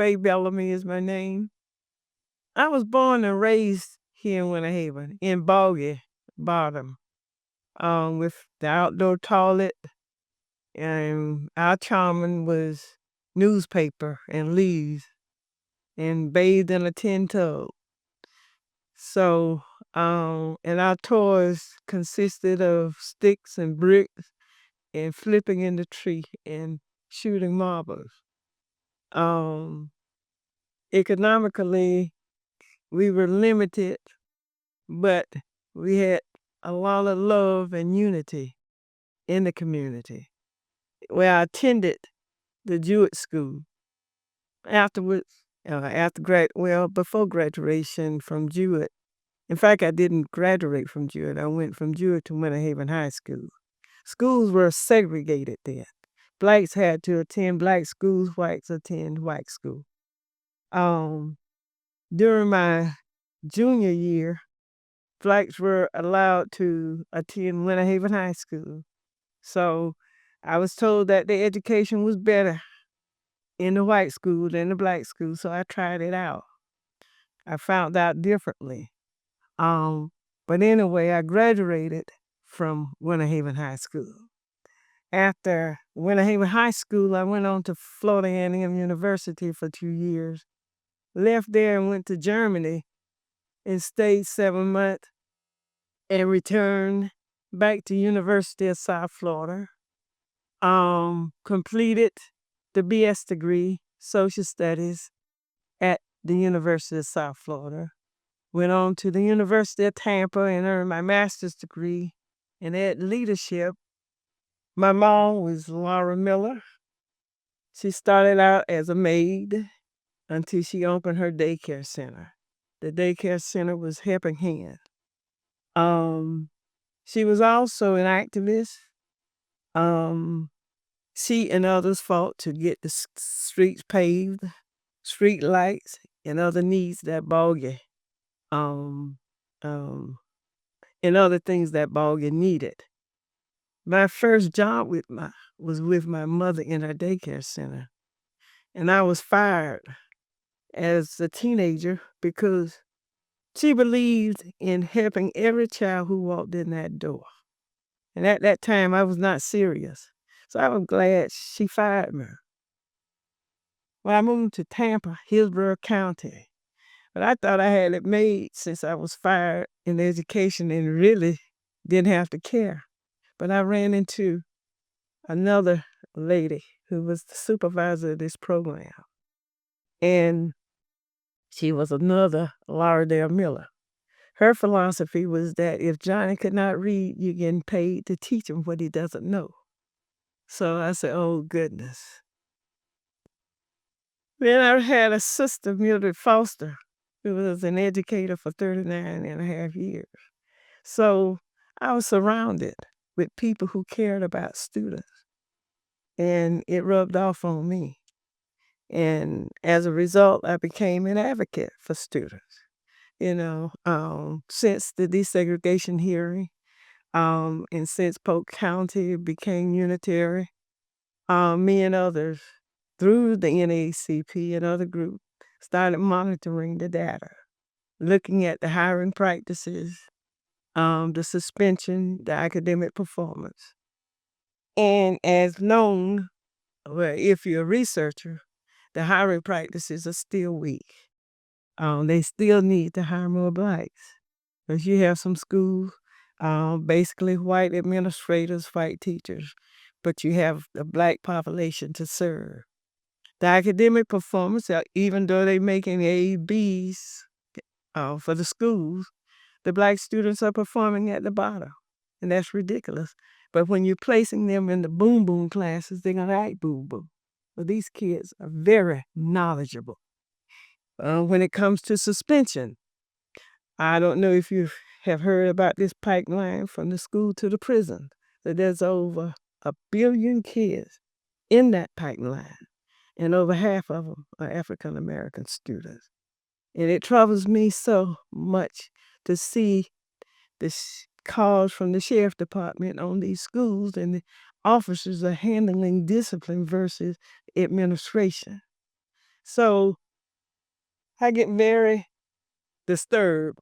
Faye Bellamy is my name. I was born and raised here in Winter Haven, in Foggy Bottom, with the outdoor toilet, and our common was newspaper and leaves, and bathed in a tin tub. So, and our toys consisted of sticks and bricks and flipping in the tree and shooting marbles. Um, Economically, we were limited, but we had a lot of love and unity in the community. Where I attended the Jewett School. Afterwards, before graduation from Jewett. In fact, I didn't graduate from Jewett. I went from Jewett to Winter Haven High School. Schools were segregated then. Blacks had to attend black schools, whites attend white school. Um, During my junior year, blacks were allowed to attend Winter Haven High School. So I was told that the education was better in the white school than the black school, so I tried it out. I found out differently. Um, but anyway, I graduated from Winter Haven High School. After Winter Haven High School, I went on to Florida A&M University for 2 years. Left there and went to Germany and stayed 7 months and returned back to University of South Florida. Completed the BS degree, Social Studies, at the University of South Florida. Went on to the University of Tampa and earned my master's degree in ed leadership. My mom was Laura Miller. She started out as a maid until she opened her daycare center. The daycare center was Helping Hand. She was also an activist. She and others fought to get the streets paved, street lights, and other needs that Foggy, um, um, and other things that Foggy needed. My first job was with my mother in her daycare center, and I was fired as a teenager because she believed in helping every child who walked in that door. And at that time, I was not serious. So I was glad she fired me. Well, I moved to Tampa, Hillsborough County. But I thought I had it made since I was fired in education and really didn't have to care. But I ran into another lady who was the supervisor of this program. And she was another Lauderdale Miller. Her philosophy was that if Johnny could not read, you're getting paid to teach him what he doesn't know. So I said, oh, goodness. Then I had a sister, Mildred Foster, who was an educator for 39 and a half years. So I was surrounded with people who cared about students, and it rubbed off on me. And as a result, I became an advocate for students. Since the desegregation hearing, and since Polk County became unitary, me and others through the NAACP and other groups started monitoring the data, looking at the hiring practices, the suspension, the academic performance. And as known, well, if you're a researcher, the hiring practices are still weak. They still need to hire more blacks. Because you have some schools, basically white administrators, white teachers, but you have the black population to serve. The academic performance, even though they're making A, Bs for the schools, the black students are performing at the bottom. And that's ridiculous. But when you're placing them in the boom boom classes, they're going to act boom boom. Well, these kids are very knowledgeable. When it comes to suspension, I don't know if you have heard about this pipeline from the school to the prison. So there's over 1 billion kids in that pipeline, and over half of them are African American students. And it troubles me so much to see the calls from the sheriff department on these schools, and the officers are handling discipline versus administration. So I get very disturbed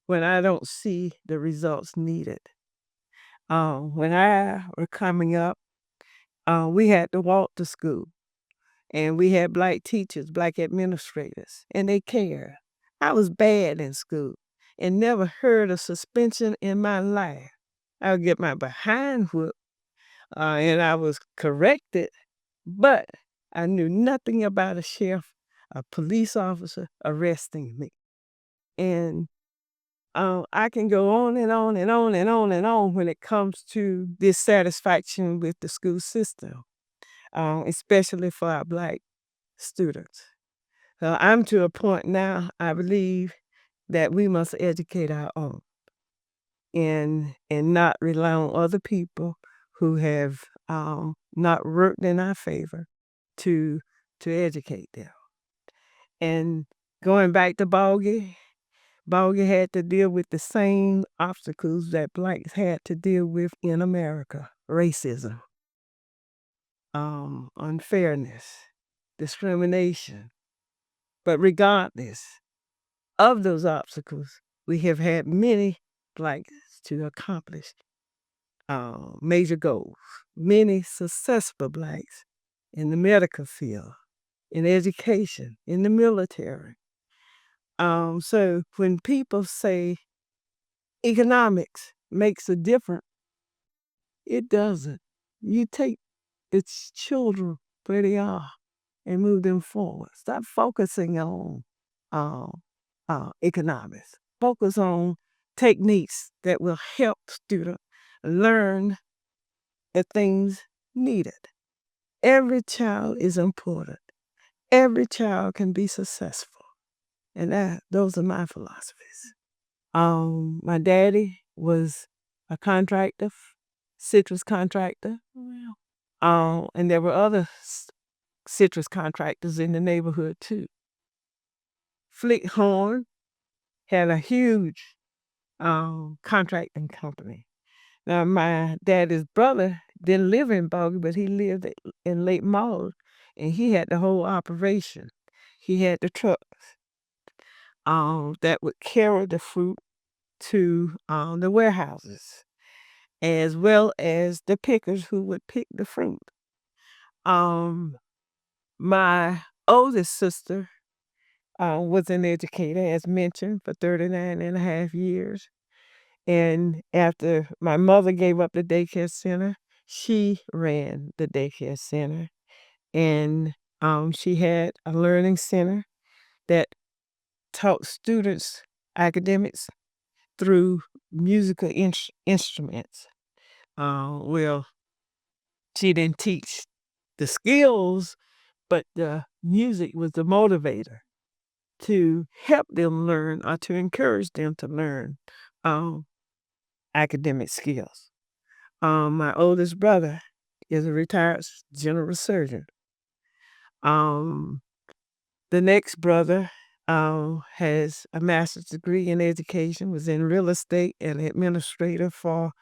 when I don't see the results needed. When I were coming up, we had to walk to school, and we had black teachers, black administrators, and they cared. I was bad in school and never heard of suspension in my life. I would get my behind whooped, and I was corrected, but I knew nothing about a sheriff, a police officer arresting me. And I can go on and on and on and on and on when it comes to dissatisfaction with the school system, especially for our black students. So I'm to a point now, I believe, that we must educate our own and not rely on other people who have not worked in our favor to to educate them. And going back to Foggy had to deal with the same obstacles that blacks had to deal with in America: racism, unfairness, discrimination. But regardless of those obstacles, we have had many blacks to accomplish major goals, many successful blacks in the medical field, in education, in the military. So when people say economics makes a difference, it doesn't. You take its children where they are and move them forward. Stop focusing on um, economics. Focus on techniques that will help students learn the things needed. Every child is important. Every child can be successful. And those are my philosophies. My daddy was a contractor, citrus contractor. Wow. And there were other citrus contractors in the neighborhood too. Flick Horn had a huge contracting company. Now, my daddy's brother didn't live in Foggy, but he lived in Lake Mall, and he had the whole operation. He had the trucks that would carry the fruit to the warehouses, as well as the pickers who would pick the fruit. Um, my oldest sister was an educator, as mentioned, for 39 and a half years. And after my mother gave up the daycare center, she ran the daycare center. And she had a learning center that taught students academics through musical instruments. Well, she didn't teach the skills, but the music was the motivator to help them learn or to encourage them to learn um, academic skills. My oldest brother is a retired general surgeon. Um, the next brother has a master's degree in education, was in real estate and administrator for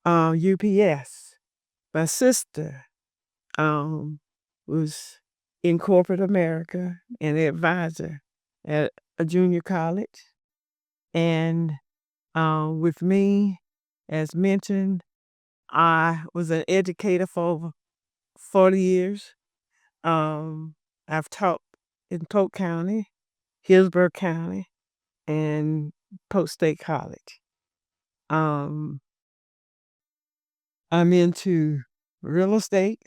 UPS. My sister was in corporate America, an advisor at a junior college. And with me, as mentioned, I was an educator for over 40 years. I've taught in Polk County, Hillsborough County, and Polk State College. Um, I'm into real estate.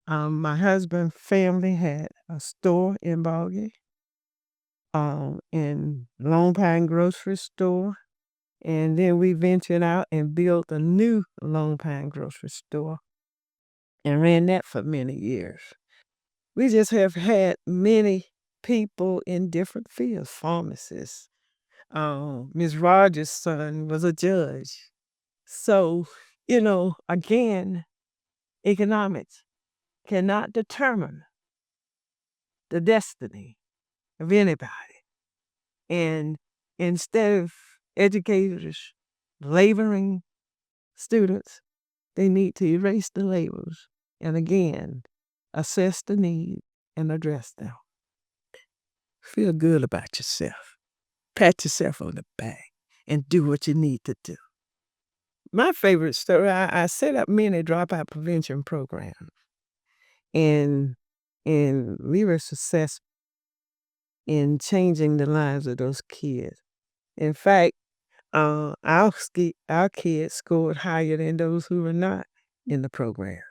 My husband's family had a store in Foggy, in Lone Pine grocery store. And then we ventured out and built a new Lone Pine grocery store and ran that for many years. We just have had many people in different fields, pharmacists. Ms. Rogers' son was a judge. So, again, economics cannot determine the destiny of anybody. And instead of educators laboring students, they need to erase the labels and again assess the need and address them. Feel good about yourself. Pat yourself on the back and do what you need to do. My favorite story, I set up many dropout prevention programs, and we were successful in changing the lives of those kids. In fact, our kids scored higher than those who were not in the program.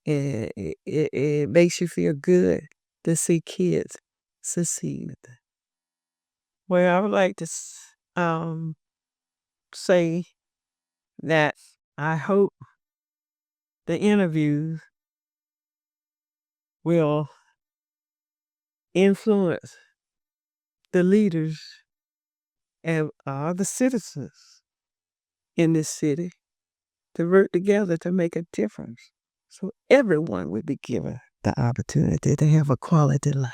And it makes you feel good to see kids succeed. Well, I would like to say that I hope the interviews will influence the leaders and the citizens in this city to work together to make a difference. So everyone would be given the opportunity to have a quality life.